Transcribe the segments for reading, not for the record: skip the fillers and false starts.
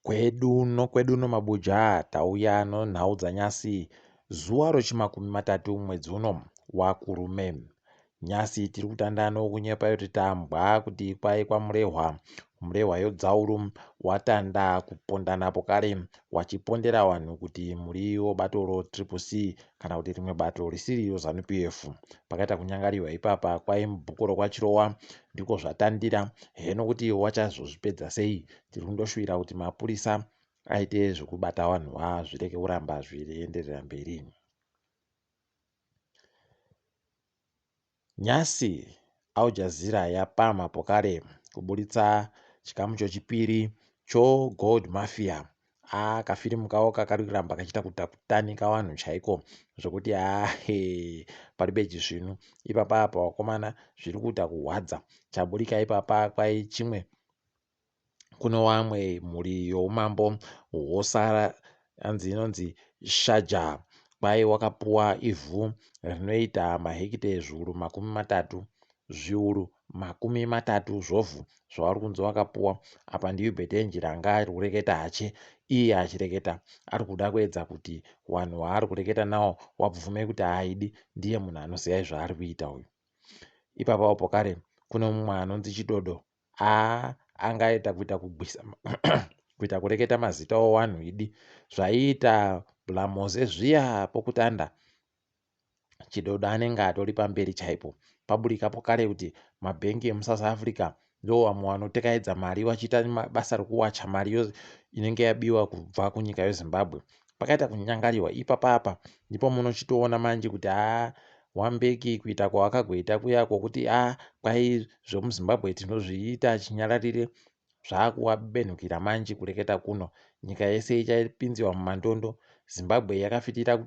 Kwedu noMabuja tauya nonhau dzanyasi zuva rochimakumi matatu mwedzi uno waKurume. Nyasi tiri kutanda nokunyepa kuti tambwa kuti kwai murehwa yodzauru watanda kupondanapo kare wachipondera vanhu kuti muriwo bato roCCC kana kuti rimwe bato risiri ZANU-PF. Pakaita kunyangariwa ipapa kwai mubhuku rokwachirowa ndiko zvatandira. Heno kuti wachazozvipedza sei? Tiri kundoshuvira kuti mapurisa aite zvekubata vanhu zvireke kuramba zvichienderera mberi. Nyasi Aljazeera yapa pokare kuburitsa chikamu chechipiri choGold Mafia. Kafirimu kavo kakari kuramba kachita kutanika vanhu chaiko zvokuti paribe chizvinu ipapa vakomana zviri kuita kuhwadza. Chaburika ipapa kwai chimwe kuno vamwe mhuri youmambo hwosara inonzi Shaja kwai wakapuwa ivhu rinoita mahekite zviuru makumi matatu zvovhu zvavari kunzi wakapuwa. Apa ndiyo bhetenji ranga ari kureketa hache. Iye achireketa ari kuda kuedza kuti vanhu vaari kureketa navo wabvume kuti haidi ndiye munhu anoziva zvaari kuita uyu. Ipapawo pokare kuno mumwe anonzi Chidodo angaita kuita kugwisa kuita kureketa mazita owanhu idi zvaiita blamose zviya pokutanda. Chidodo anenge atori pamberi chaipo. Paburika pokare kuti mabhengi emuSouth Africa ndo vamwe vanotekaedza mari vachiita basa rekuwacha mari inenge yabiwa kubva kunyika yeZimbabwe. Pakaita kunyangariwa ipapapa ndipo munochitoona manje kuti Wambeki kuita kwavakagoita kuya kwokuti kwai zvemuZimbabwe tinozviita chinyararire zvaakuvabenhukira manje kureketa kuno. Nyika yese ichapinziwa mumandondo. Zimbabwe yakafitira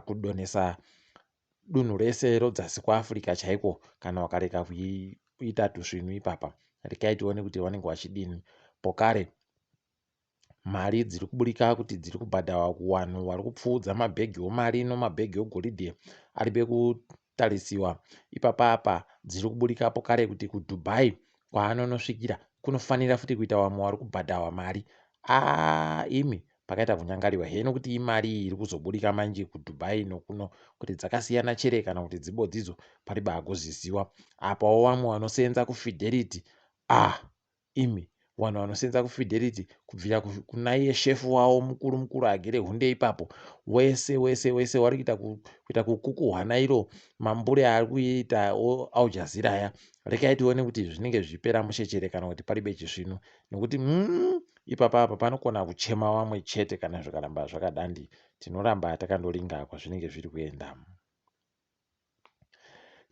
kudonhesa dunhu rese rodzasi kwaAfrica chaiko kana wakareka kuita tuzvinhu ipapa. Rekai tione kuti vanenge vachidini. Pokare mari dziri kuburika kuti dziri kubhadharwa kuvanhu vari kupfuudza mabhegi omari nomabhegi ogoridhe aribe kutarisiwa. Ipapapa dziri kuburika pokare kuti kuDubai kwaanonosvikira kunofanira futi kuita vamwe vari kubhadharwa mari. Imi pakaita kunyangariwa. Heno kuti imari iri kuzoburika manje kuDubai nokuno kuti dzakasiyana chere kana kuti dzibodzidzo pariba hagoziziwa. Apawo vamwe vanosenza kuFidelity. Imi vanhu vanosenza kuFidelity kubvira kuna iye shefu wavo mukuru agere hunde ipapo wese vari kuita kukukuhwana iro mambure ari kuita Aljazeera aya. Rekai tione kuti zvinenge zvipera mushechere kana kuti paribe chizvinu nekuti ipapa panokona kuchema vamwe chete kana zvikaramba zvakadandi. Tinoramba takandoringa kwazvinenge zviri kuenda.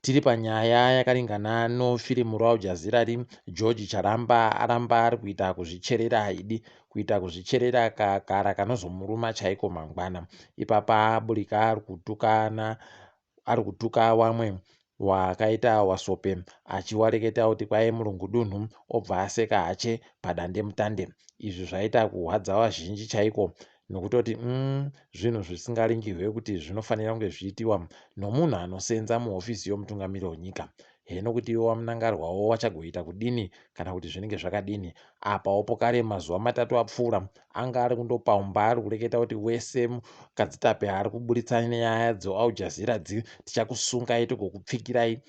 Tiri panyaya yakaringana nofirimu raAljazeera Joji Charamba aramba ari kuita kuzvicherera haidi kuita kuzvicherera kakara kanozomuruma chaiko mangwana. Ipapa aburika ari kutuka vamwe wakaita wasope achiwareketa kuti kwai murungu dunhu obva aseka hache padande mutande. Izvi zvaita kuhwadza vazhinji chaiko nokutoti zvinhu zvisingaringirwe kuti zvinofanira kunge zviitiwa nomunhu anosenza muhofisi yomutungamiri wenyika. Heno kuti iwo wamunangarwawo wachagoita kudini kana kuti zvinenge zvakadini. Apawo pokare mazuva matatu apfuura anga ari kundopaumba ari kureketa kuti wese mukadzitape ari kuburitsa nyaya dzeAljazeera tichakusungai togokupfikirai.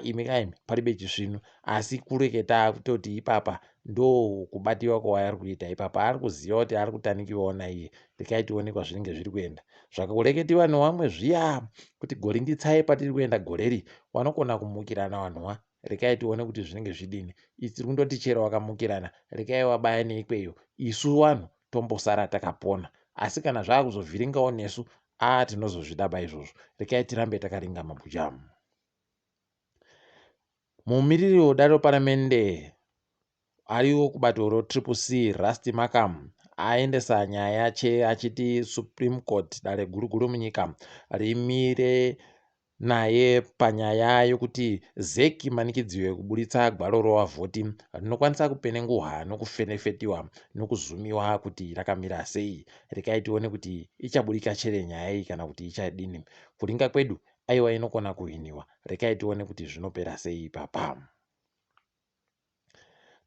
Imi paribe chizvinu asi kureketa kutoti ipapa ndo kubatiwa kwaari kuita. Ipapa ari kuziva kuti ari kutanikiwawo naiye. Rekai tione kwazvinenge zviri kuenda. Zvakakureketiwa nevamwe zviya kuti goringitsai patiri kuenda goreri vanokona kumukirana vanhuwa. Rekai tione kuti zvinenge zvidini. Tiri kundoti chero wakamukirana rekai wabaya neikweyo. Isu vanhu tombosara takapona. Asi kana zvakuzovhiringawo nesu tinozozvidaba izvozvo. Rekai tirambe takaringa mabuja. Mumiriri wedare paramende ariwo kubato roCCC Rusty Makam aendesa nyaya achiti Supreme Court dare guru munyika rimire naye panyaya yokuti zeki manikidziwe kuburitsa gwaro rovavhoti rinokwanisa kupenenguhwa nokufenefetiwa nokuzumiwa kuti rakamira sei. Rekai tione kuti ichaburika chere nyaya iyi kana kuti ichadini. Kuringa kwedu aiwa inokona kuhiniwa. Rekai tione kuti zvinopera sei ipapa.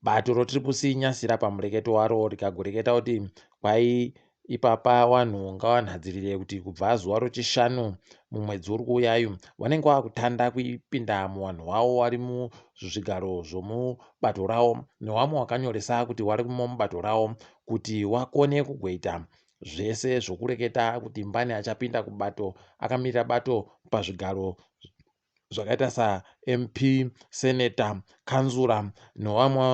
bato rotiri kusinyasira pamureketo waro rikagoreketa kuti kwai ipapa wanhu ngawanhadzirire kuti kubva zuva rochishanu mumwedzi uri kuuyayu vanenge vakutanda kuipinda muvanhu wavo vari muzvigaro zvomubato ravo nevamwe wakanyoresa kuti vari mubato ravo kuti wakone kugoita zvese zvokureketa kuti mbani achapinda kubato akamirira bato pazvigaro zvakaita saMP, seneta, kanzura nevamwe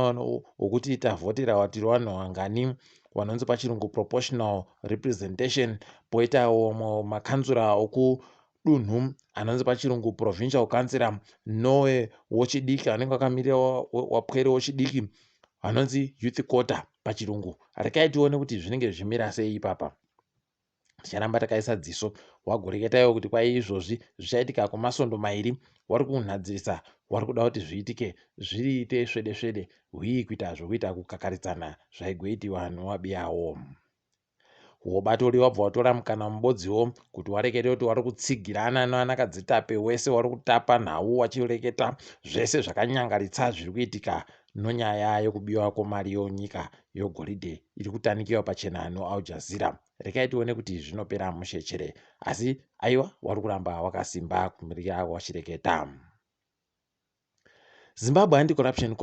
wokuti tavhotera watiri vanhu vangani vanonzi pachirungu proportional representation, poitawo makanzura okudunhu anonzi pachirungu provincial councillor, nowe wochidiki anenge akamirira wapwere wochidiki anonzi youth quarter pachirungu. Rekai tione kuti zvinenge zvichimira sei ipapa. Ticharamba takaisa dziso wagoreketayo kuti kwai izvozvi zvichaitika kwamasondo mairi wari kunhadzirisa wari kuda kuti zviitike zviite svede svede hwii kuita zvokuita kukakaridzana zvaigoitiwa nowabiyawo. Wobatori wabva watora mukana mubodziwo kuti warekete kuti wari kutsigirana nevanakadzitape wese wari kutapa nhau wachireketa zvese zvakanyangaritsa zviri kuitika nonyaya yokubiwa kwemari yonyika yogoridhe iri kutanikiwa pachena noAl Jazeera. Rekai tione kuti zvinopera mushechere, asi aiwa wari kuramba wakasimba kumirira wachireketa. Zimbabwe Anti-Corruption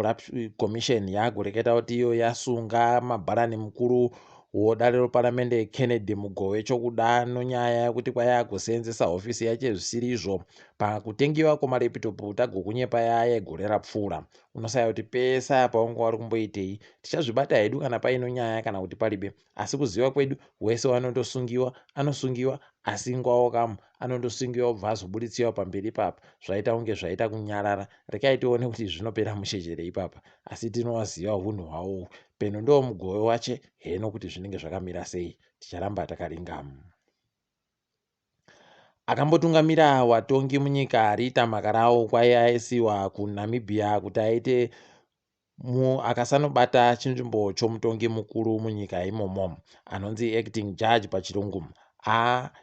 Commission yagoreketa kuti iyo yasunga mabharani mukuru wodare reparamende Kennedy Mugowe chokuda nonyaya yokuti kwaiya kusenzesa hofisi yache zvisiri izvo pakutengiwa kwemalepitopu tagokunyepa yaya gore rapfuura. Unosaya kuti pesa paunga wari kumboitei tichazvibata hedu kana paino nyaya kana kuti palibe, asi kuziva kwedu wese wanondosungiwa anosungiwa, asi ngwawo kamu anondosungiwa obva azobuditsiwa pamberi papa zvaita unge zvaita kunyarara. Rekai tione kuti zvinopera mushechere ipapa, asi tinowaziva hunhu hwawo peno ndo Mugowe wache heno kuti zvinenge zvakamira sei. Ticharamba takaringa. Akambotungamira watongi munyika riita makarawo kwai aisiwa kuNamibia kuti aite akasanobata chinzvimbo chomutongi mukuru munyika imomo anonzi acting judge pachirungu.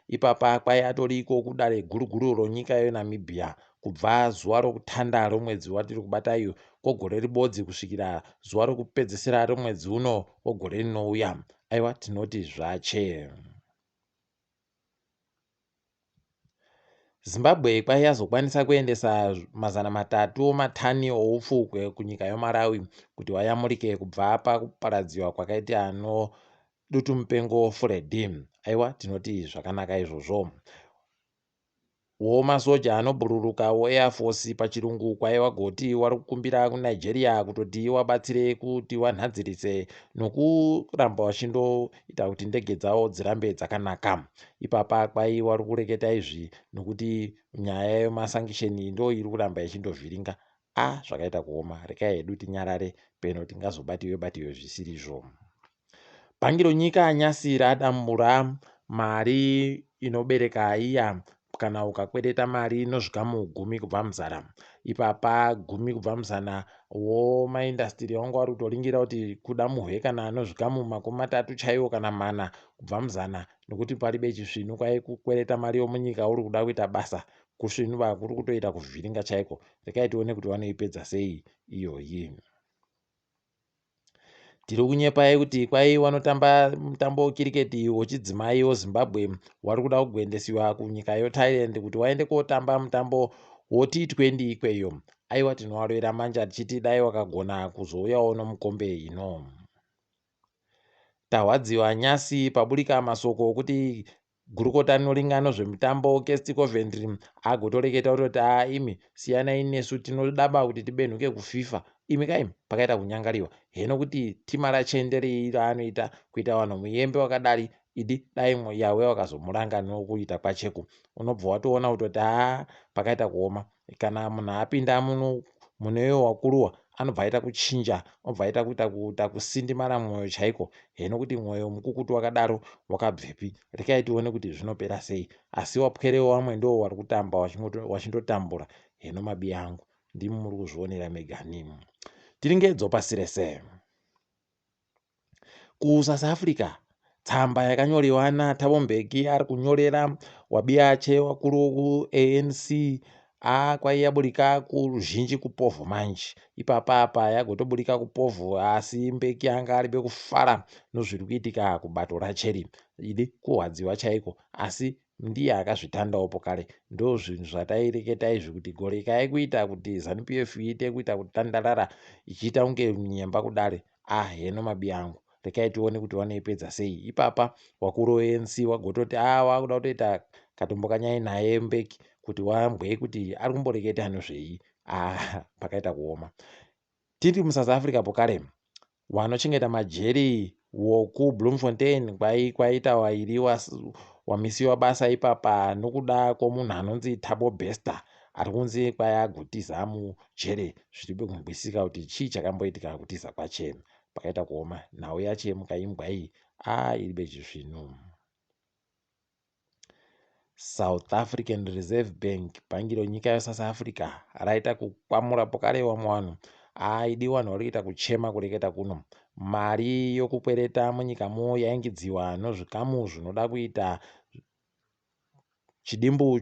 Ipapa kwai atoriko kudare guruguru ronyika yeNamibia kubva zuva rokutanda romwedzi watiri kubata iyo kwogore ribodzi kusvikira zuva rokupedzisira romwedzi uno wogore rinouya. Aiwa tinoti zvache. Zimbabwe kwai yazokwanisa kuendesa 300 matani oupfu kunyika yoMalawi kuti wayamurike kubva pakuparadziwa kwakaita dutu mupengo Freddy. Aiwa tinoti zvakanaka izvozvo. Masoja anobhururuka Air Force pachirungu kwai wagoti wari kukumbira kuNigeria kutoti wabatsire kuti wanhadzirise nokuramba wachindoita kuti ndege dzawo dzirambe dzakanaka. Ipapa kwai wari kureketa izvi nokuti nyaya yemasangisheni ndo iri kuramba ichindovhiringa. Zvakaita kuoma. Rekai hedu tinyarare peno tingazobatiwe zvisiri izvo. Bhangi ronyika nyasi radambura mari inobereka iya kana ukakwereta mari inosvika mu10 kubva muzana. Ipapa 10 kubva muzana womaindastiri wangu wari kutoringira kuti kuda muhwe kana anosvika mu30 chaiwo kana 4 kubva muzana, nokuti palibe chisvinu kwai kukwereta mari yomunyika uri kuda kuita basa kusvinuva kuri kutoita kuvhiringa chaiko. Rekai tione kuti vanoipedza sei iyoyi. Tiri kunyepai kuti kwai wanotamba mutambo wekiriketi wechidzimai weZimbabwe wari kuda kugoendesiwa kunyika yoThailand kuti waende kotamba mutambo woT20 ikweyo. Aiwa tinowarwera manja tichiti dai wakagona kuzouyawo nomukombe ino. Tahwadziwa nyasi paburika masoko okuti gurukota rinoringana zvemutambo Kesti Coventry agotoreketa kuti imi siyanai nesu tinodaba kuti tibenhuke kuFIFA. Imi kai pakaita kunyangariwa heno kuti tima rachenderei raanoita kuita vanhu muyembe wakadari idi dai yawe wakazomuranga nokuita kwacheku. Unobva watoona kutoti pakaita kuoma. Kana munhu apinda muneyo wakuruwa anobva aita kuchinja, obva aita kuita kusindimara mwoyo chaiko. Heno kuti mwoyo mukukutu wakadaro wakabvepi? Rekai tione kuti zvinopera sei. Asi wapwerewo vamwe ndo wari kutamba wachindotambura. Heno mabi yangu ndimi muri kuzvionera megani. Tiringedzo pasi rese. KuSouth Africa tsamba yakanyorewa naThabo Mbeki ari kunyorera wabiyache wakuru ANC kwaiyaburika kuruzhinji kupovhu manje. Ipapapa yagotoburika kupovhu, asi mbeki anga aribe kufara nozviri kuitika kubato racheri idi kuhwadziwa chaiko, asi ndiye akazvitandawopo kare. Ndo zvinhu zvataireketa izvi kuti gorekai kuita kuti ZANU-PF iite kuita kutandarara ichiita kunge nyemba kudare. Heno mabi angu, rekai tione kuti wanoipedza sei. Ipapa wakuru ANC wagototi wakuda kutoita katombo kanyai naye mbeki kuti wambwe kuti ari kumboreketa nezvei. Pakaita kuoma. Tiri muSouth Africa pokare, wanochengeta majeri wokuBloemfontein kwaita wairi wamisiwa basa ipapa nokuda kwomunhu anonzi Thabo Bester ari kunzi kwaiagutiza mujere. Zviribe kungwisika kuti chii chakamboitika kutiza kwache. Pakaita kuoma. Nhau yache mukaimbwa iyi iribe chizvinu. South African Reserve Bank, bhangi renyika yeSouth Africa, raita kukwamura pokare vamwe vanhu idi vanhu vari kuita kuchema kureketa kuno. Mari yokukwereta munyikamo yaingidziwa nozvikamu zvinoda kuita chidimbu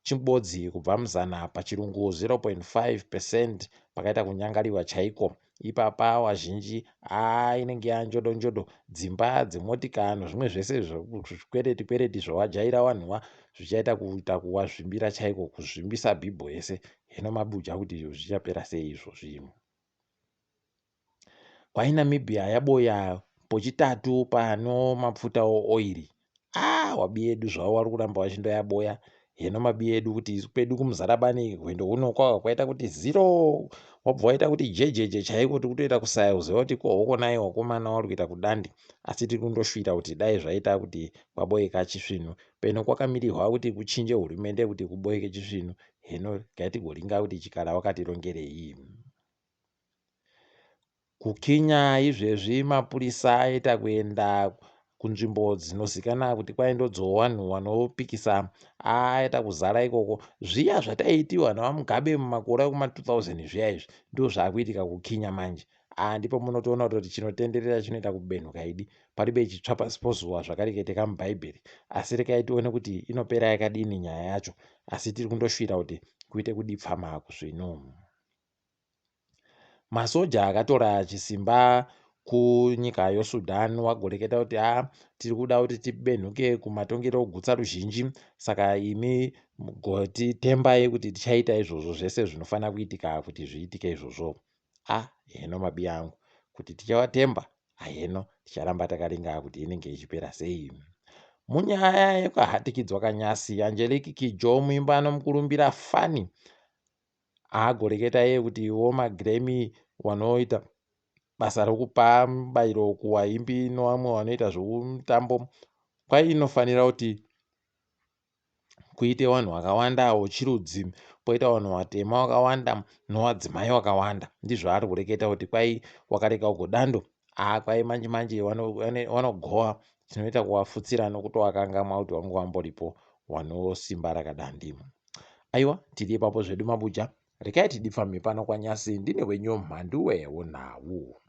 chibodzi kubva muzana pachirungu 0.5%, pakaita kunyangariwa chaiko. Ipapa wazhinji inenge yanjodo dzimba dzemotika nezvimwe zvese zvikwereti zvawajaira vanhuwa zvichaita kuita kuwazvimbira chaiko, kuzvimbisa bhibho yese. Hino mabuja kuti zvichapera sei izvozvi. KwaNamibia yaboya pochitatu pano mapfuta oiri. Wabi edu zvavo vari kuramba vachindoyaboya. Heno mabi edu kuti pedu kumuzarabani hwendo huno kwaita kuti 0, wabva waita kuti jejeje chaiko, tikutoita kusaya uziva kuti kohoko naye wakomana wari kuita kudandi. Asi tiri kundoshvira kuti dai zvaita kuti kwaboyeka chisvinu, peno kwakamirirwa kuti kuchinje hurumende kuti kuboyeke chisvinu. Heno ngatigoringa kuti chikara wakatirongerei. Kukinya izvezvi mapurisa aita kuenda kunzvimbo dzinozikana kuti kwaindodzo vanhu vanopikisa aita kuzara ikoko. Zviya zvataitiwa navaMugabe mumakore kuma2000 zviya izvi ndo zvaakuitika kukinya manje. Ndipo munotoona kuti chinotenderera chinoita kubenhuka idi. Paribe chitsva pasi pozuva zvakareketeka mubhaibheri. Asi rekai tione kuti inopera yakadini nyaya yacho. Asi tiri kundoshvira kuti kuite kudipfama kuzvino. Masoja akatora chisimba kunyika yoSudan wagoreketa kuti tiri kuda kuti tibenhuke kumatongero ogutsa ruzhinji, saka imi gotitembai kuti tichaita izvozvo zvese zvinofanira kuitika kuti zviitike izvozvo. Heno mabi angu kuti tichawatemba, heno ticharamba takaringa kuti inenge ichipera sei. Munyaya yekahatikidzwa kanyasi, Angelique Kidjo muimba anomukurumbira Fani agoreketa iye kuti maGrammy wanoita basa rokupa mubayiro kuvaimbi nevamwe vanoita zvomutambo kwainofanira kuti kuite vanhu vakawanda vechirudzi, poita vanhu vatema vakawanda nevadzimai vakawanda. Ndizvo ari kureketa kuti kwai wakareka ugodando, kwai manje vanogowa chinoita kuvafutsira nokutovakangamwa kuti vange vamboripo vanosimba rakadandi. Aiwa, tiri ipapo zvedu mabuja. Rekai tidipfame pano kwanyasi. Ndine wenyu Mhanduwe WeNhau.